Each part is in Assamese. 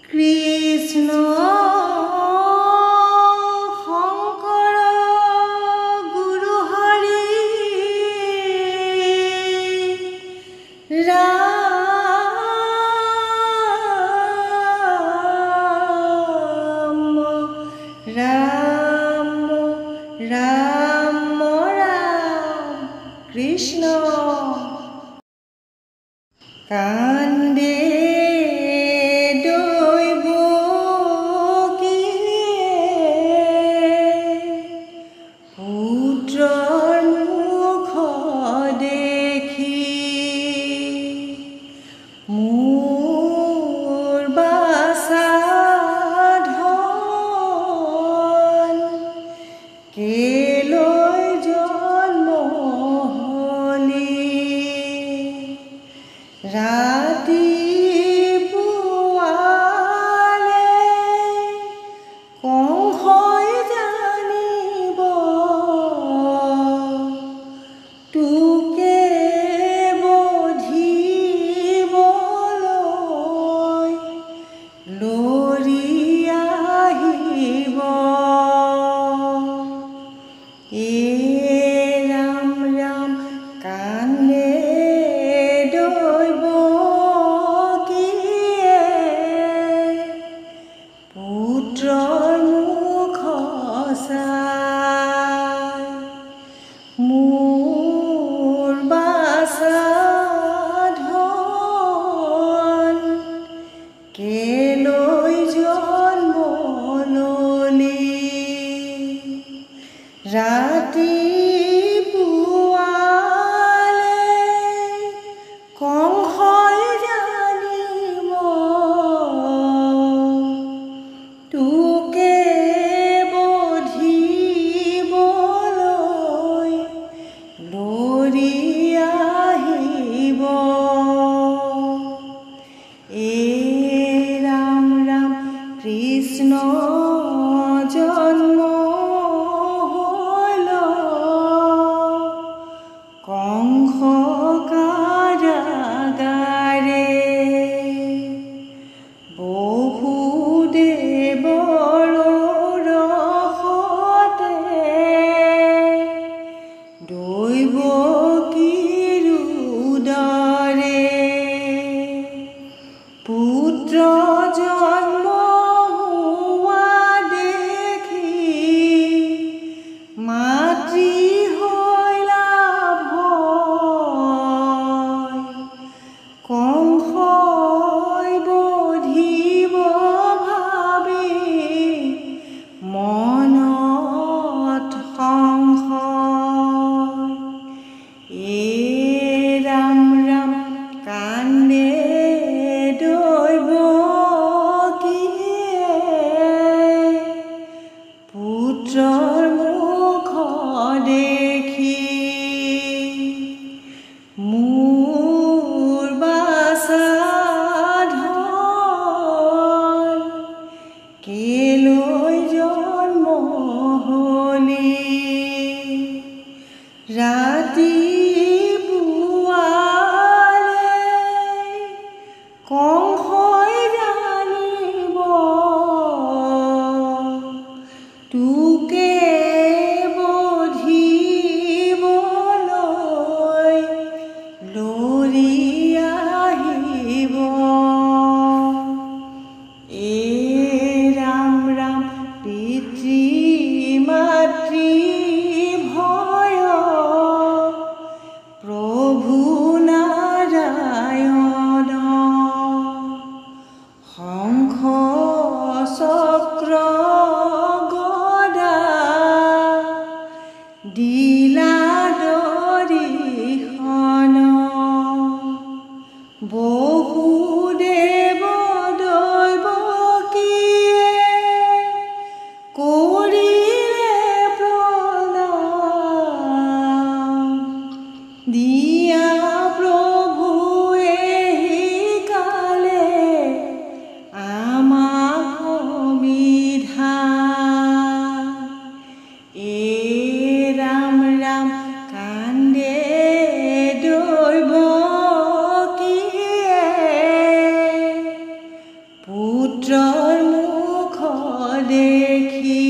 কৃষ্ণ শংকৰ গুৰু হৰি ৰাম ৰাম ৰাম ৰাম কৃষ্ণ কান্দে পুত্ৰৰ মুখ দেখি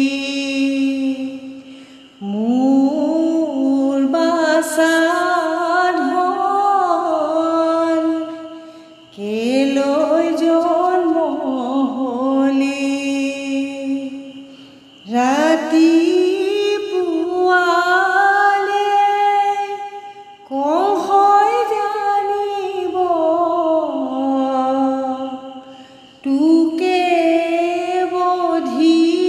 মোৰ বাছা ধন কেলৈ জন্ম হলি ৰাতিপুৱালে কহয় জানিব তোকে বধিবলৈ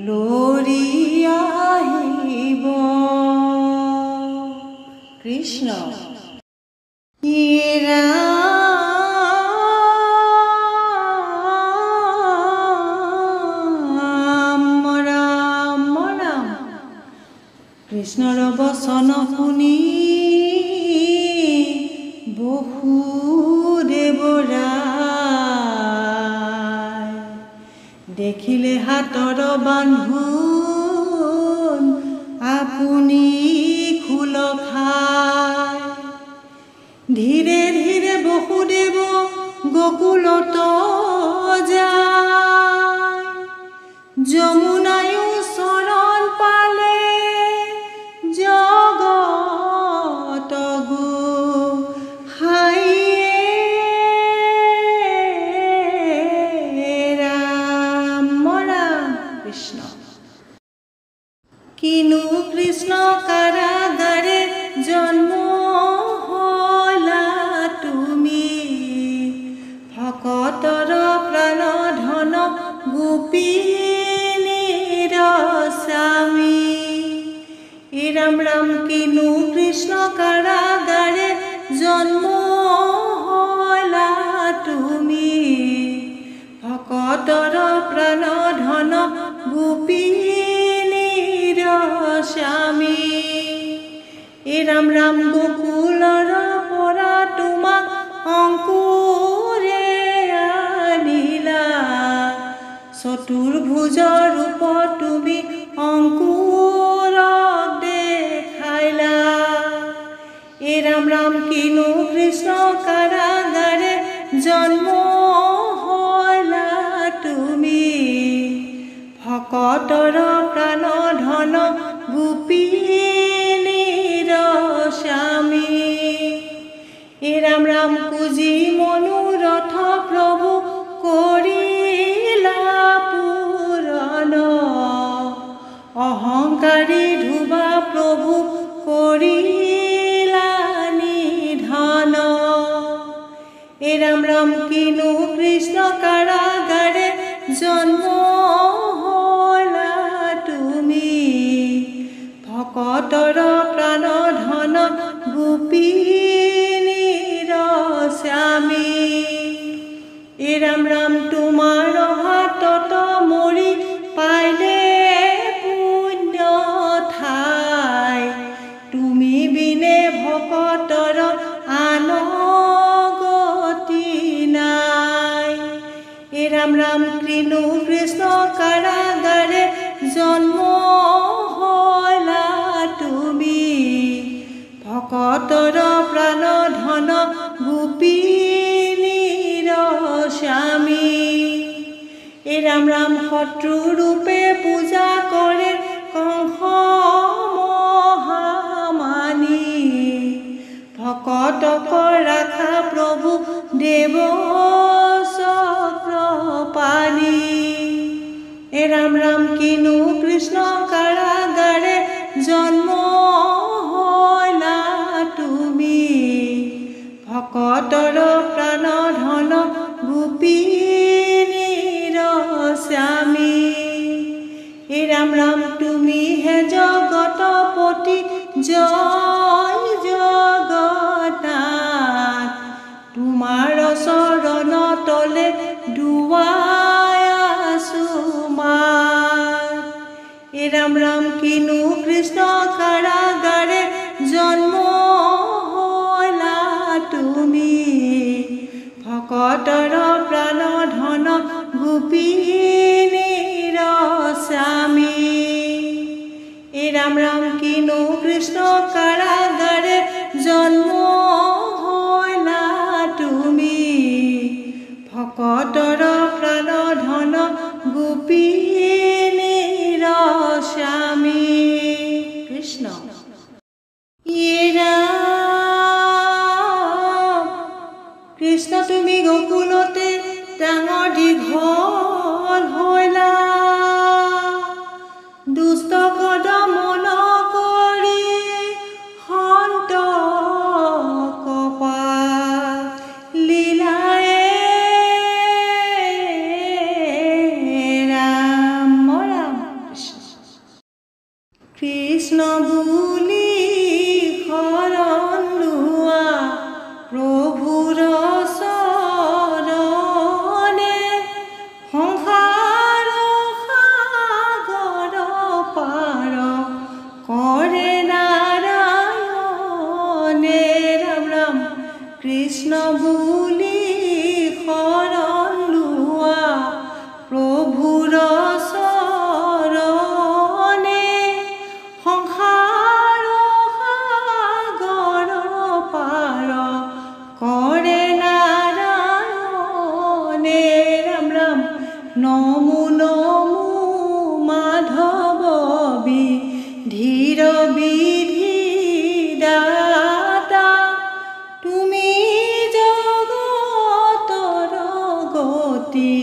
লৰি আহিব। কৃষ্ণ কৃষ্ণৰ বচন শুনি বসুদেৱৰাই দেখিলে হাতৰ বান্ধোন আপুনি খোল খায়। ধীৰে ধীৰে বসুদেৱ গোকুলত যায় যমুনায়ো চৰণ পালে জগত গোসাঁইয়ে ৰাম ৰাম কৃষ্ণ। কিনো কৃষ্ণ কাৰাগাৰে জন্ম হলা তুমি ভকতৰ প্ৰাণ ধন গোপিনীৰ স্বামী। ৰাম ৰাম কিনো কৃষ্ণ কাৰাগাৰে জন্ম হলা তুমি ভকতৰ প্ৰাণ ধন গোপিনীৰ স্বামী। ৰাম ৰাম গোকুলৰ পৰা তোমাক অংকুৰে আনিলা চতুৰ্ভুজ ৰূপ তুমি অংকুৰক দেখাইলা। ৰাম ৰাম কিনো কৃষ্ণ কাৰাগাৰে জন্ম হলা তুমি ভকতৰ প্ৰাণ ধন গোপিনীৰ স্বামী। ৰাম ৰাম কুজি মনোৰথ প্ৰভু কৰিলা পূৰণ অহংকাৰী ধুবা প্ৰভু কৰিলা নিধন। ৰাম ৰাম কিনো কৃষ্ণ কাৰাগাৰে জন্ম হলা তুমি ভকতৰ প্ৰাণ ধন গোপিনীৰ স্বামী। ৰাম ৰাম তোমাৰ হাতত মৰি পাইলে পুণ্য ঠাই তুমি বিনে ভকতৰ আন গতি নাই। ৰাম ৰাম কিনো কৃষ্ণ কাৰাগাৰে জন্ম হলা তুমি ভকতৰ প্ৰাণ ধন গোপিনীৰ স্বামী। ৰাম ৰাম শত্ৰু ৰূপে পূজা কৰে কংস মহামানী ভকতক ৰাখা প্ৰভু দেৱ চক্ৰপাণি। ৰাম ৰাম কিনো কৃষ্ণ কাৰাগাৰে জন্ম হলা তুমি ভকতৰ প্ৰাণ ধন গোপিনীৰ স্বামী। ৰাম ৰাম তুমি হে জগতপতি জয় জগন্নাথ তোমাৰ চৰণ তলে দুৱাই আছো মাত। ৰাম ৰাম কিনো কৃষ্ণ কাৰাগাৰে জন্ম হলা তুমি ভকতৰ প্ৰাণ ধন গোপিনীৰ স্বামী। ৰাম ৰাম কিনো কৃষ্ণ কাৰাগাৰে জন্ম হইলা তুমি। ভকতৰ প্ৰাণ ধন গোপীনীৰ স্বামী কৃষ্ণ। কৃষ্ণ তুমি গোকুলতে ডাঙৰ দীঘল হৈলা, দুষ্ট কদমন কৰি সন্তক লীলায়ে ৰাম ৰাম কৃষ্ণ বুলি শৰণ লোৱা প্ৰভুৰ চৰণে, সংসাৰ সাগৰ পাৰ কৰে নাৰায়ণে। ৰাম ৰাম কৃষ্ণ বুলি শৰণ লোৱা প্ৰভুৰ চৰণে, সংসাৰ সাগৰ পাৰ কৰে নাৰায়ণে। ৰাম ৰাম নমো নমো মাধৱ বিধীৰ বিধিদাতা, তুমি জগতৰ গতি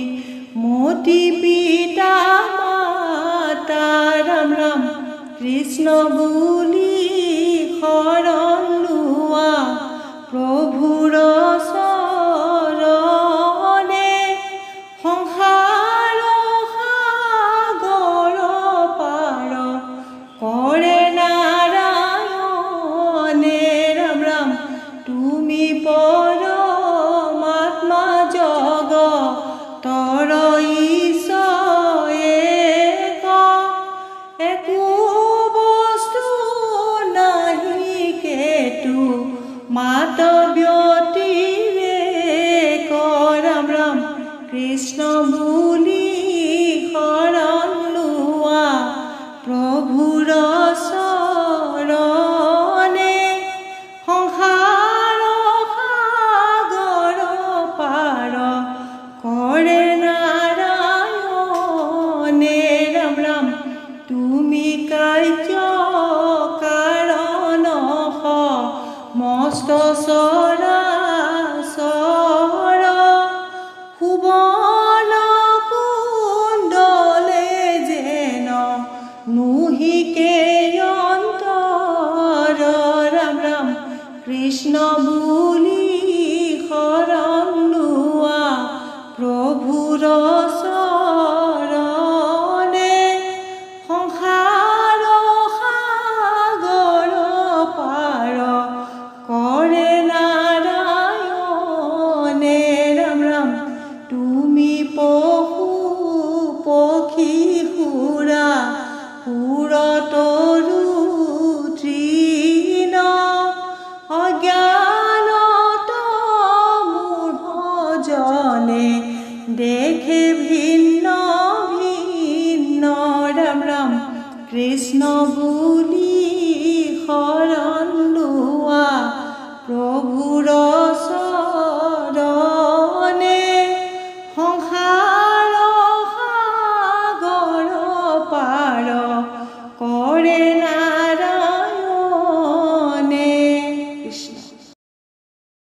মতি পিতা মাতা। ৰাম ৰাম কৃষ্ণ বুলি শৰণ লোৱা প্ৰভুৰ চৰণে, সংসাৰ সাগৰ পাৰ কৰে নাৰায়ণে। ৰাম ৰাম তুমি পৰমাত্মা জগতৰ ঈশ্বৰ এক, একো বস্তু নাহি কেতু মাত ব্যতিৰেক। ৰাম ৰাম কৃষ্ণ